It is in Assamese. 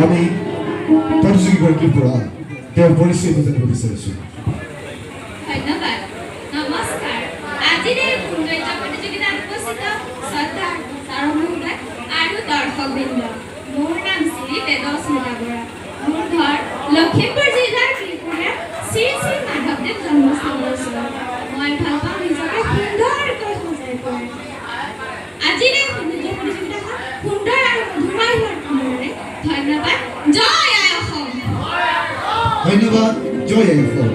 আমি প্ৰতিযোগীগৰাকীৰ পৰা তেওঁৰ পৰিচয়টো জানিব বিচাৰিছোঁ। ধন্যবাদ। নমস্কাৰ। আজিৰ এই সৌন্দৰ্য প্ৰতিযোগিতাত উপস্থিত শ্ৰদ্ধাৰ ছাৰ মহোদয় আৰু দৰ্শকবৃন্দ, মোৰ নাম শ্ৰী বেদস্মিতা বৰা। মোৰ ঘৰ লখিমপুৰ জিলাৰ ত্ৰিপুৰাৰ শ্ৰী শ্ৰী মাধৱদেৱ জন্মস্থানৰ ওচৰত। মই ভাল পাওঁ নিজকে সুন্দৰকৈ সজাই পৰাই। আজিৰ এই সৌন্দৰ্য প্ৰতিযোগিতাখন সুন্দৰ আৰু মধুময় হোৱাৰ কামৰে ধন্যবাদ। জয় আই অসম। ধন্যবাদ। জয় আই অসম।